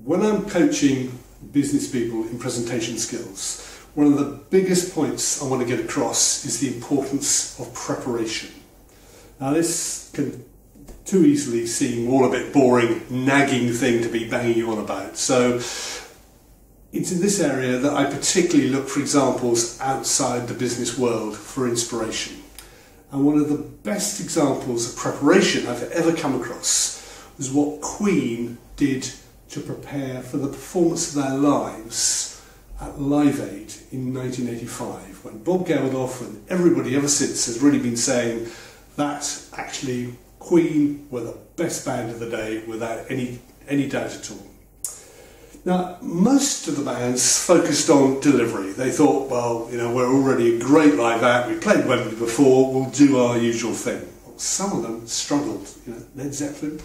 When I'm coaching business people in presentation skills, one of the biggest points I want to get across is the importance of preparation. Now this can too easily seem all a bit boring, nagging thing to be banging you on about. So it's in this area that I particularly look for examples outside the business world for inspiration. And one of the best examples of preparation I've ever come across was what Queen did to prepare for the performance of their lives at Live Aid in 1985, when Bob Geldof and everybody ever since has really been saying that actually Queen were the best band of the day without any doubt at all. Now, most of the bands focused on delivery. They thought, well, you know, we're already a great live act, we played Wembley before, we'll do our usual thing. Well, some of them struggled, you know, Led Zeppelin,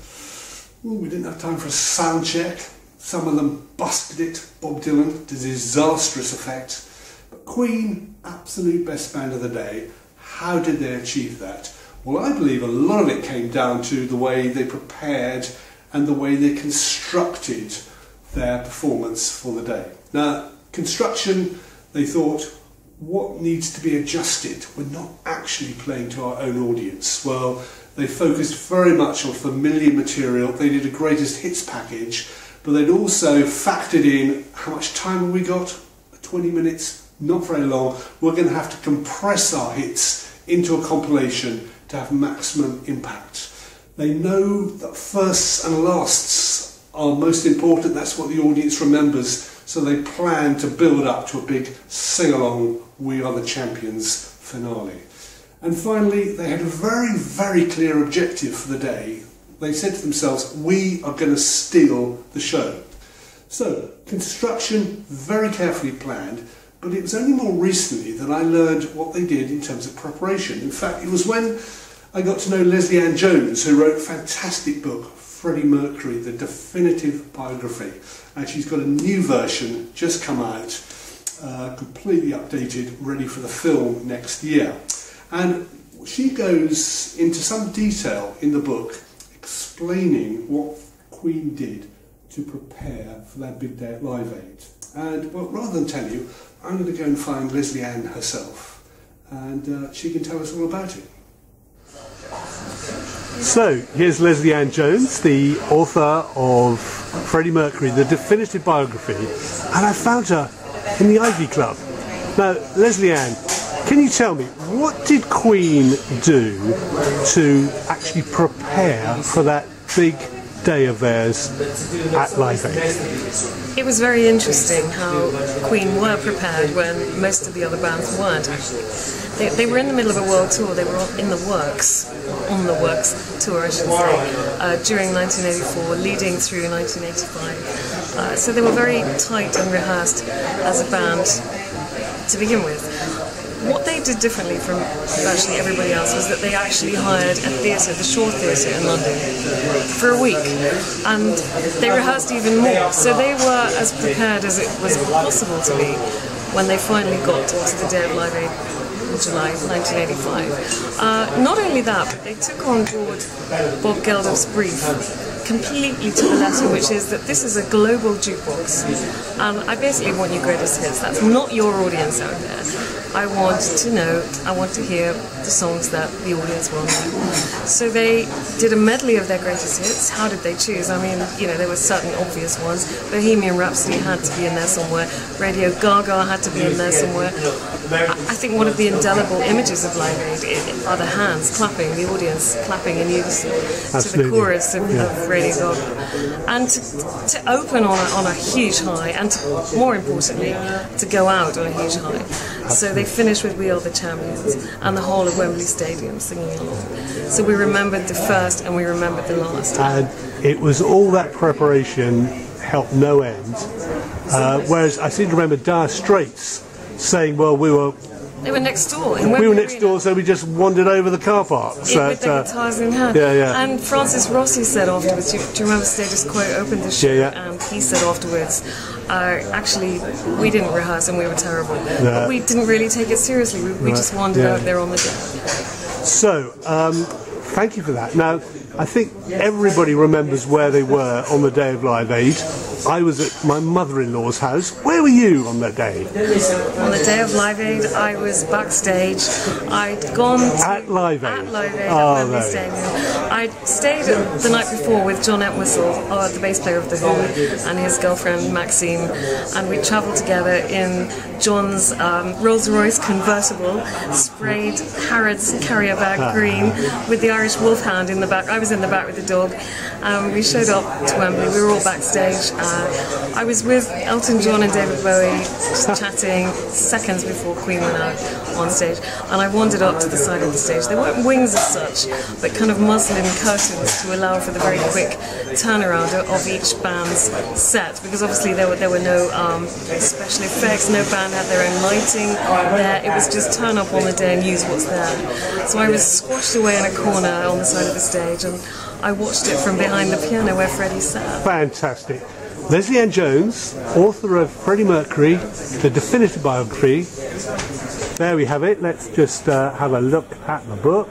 we didn't have time for a sound check. Some of them busted it. Bob Dylan, to disastrous effect. But Queen, absolute best band of the day. How did they achieve that? Well, I believe a lot of it came down to the way they prepared and the way they constructed their performance for the day. Now, construction, they thought, what needs to be adjusted? We're not actually playing to our own audience. Well, they focused very much on familiar material. They did a greatest hits package, but they'd also factored in how much time have we got? 20 minutes, not very long. We're going to have to compress our hits into a compilation to have maximum impact. They know that firsts and lasts are most important. That's what the audience remembers. So they plan to build up to a big sing-along, We Are the Champions finale. And finally, they had a very, very clear objective for the day. They said to themselves, we are going to steal the show. So, construction, very carefully planned, but it was only more recently that I learned what they did in terms of preparation. In fact, it was when I got to know Lesley-Ann Jones, who wrote a fantastic book, Freddie Mercury, the definitive biography. And she's got a new version just come out, completely updated, ready for the film next year. And she goes into some detail in the book explaining what Queen did to prepare for that big day at Live Aid. And well, rather than tell you, I'm going to go and find Lesley-Ann herself, and she can tell us all about it. So, here's Lesley-Ann Jones, the author of Freddie Mercury, the definitive biography, and I found her in the Ivy Club. Now, Lesley-Ann, can you tell me, what did Queen do to actually prepare for that big day of theirs at Live Aid? It was very interesting how Queen were prepared when most of the other bands weren't actually. They were in the middle of a world tour, they were on the works tour I should say, during 1984, leading through 1985. So they were very tight and rehearsed as a band to begin with. What they did differently from virtually everybody else was that they actually hired a theatre, the Shaw Theatre in London, for a week, and they rehearsed even more. So they were as prepared as it was possible to be when they finally got to the day of Live Aid in July 1985. Not only that, but they took on board Bob Geldof's brief completely to the letter, which is that this is a global jukebox, and I basically want you greatest hits. That's not your audience out there. I want to know, I want to hear the songs that the audience will know. So they did a medley of their greatest hits. How did they choose? I mean, you know, there were certain obvious ones. Bohemian Rhapsody had to be in there somewhere. Radio Gaga had to be in there somewhere. I think one of the indelible images of Live Aid are the hands clapping, the audience clapping in unison to the chorus of Radio Gaga. And to open on a huge high, and more importantly, to go out on a huge high. So they finished with We Are the Champions, and the whole of Wembley Stadium singing along. So we remembered the first and we remembered the last. And it was all that preparation helped no end. Whereas I seem to remember Dire Straits saying, well, they were next door. We were next door, so we just wandered over the car park. So, with their guitars in hand. Yeah, yeah. And Francis Rossi said afterwards, do you remember Status Quo opened the show? Yeah, yeah. And he said afterwards, actually, we didn't rehearse and we were terrible. But we didn't really take it seriously. We just wandered out there on the day. So, thank you for that. Now, I think everybody remembers where they were on the day of Live Aid. I was at my mother-in-law's house. Where were you on that day? On the day of Live Aid, I was backstage. I'd gone to... At Live Aid? At Live Aid, Oh, at Wembley Stadium. I'd stayed the night before with John Entwistle, the bass player of The Who, and his girlfriend Maxine, and we travelled together in John's Rolls-Royce convertible, sprayed Harrods carrier bag green, with the Irish Wolfhound in the back. I was in the back with the dog. We showed up to Wembley. We were all backstage. I was with Elton John and David Bowie chatting seconds before Queen went out on stage, and I wandered up to the side of the stage. There weren't wings as such, but kind of muslin curtains to allow for the very quick turnaround of each band's set, because obviously there were no special effects, no band had their own lighting there. It was just turn up on the day and use what's there. So I was squashed away in a corner on the side of the stage, and I watched it from behind the piano where Freddie sat. Fantastic. Lesley-Ann Jones, author of Freddie Mercury, the definitive biography. There we have it. Let's just have a look at the book.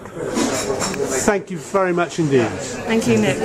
Thank you very much indeed. Thank you, Nick.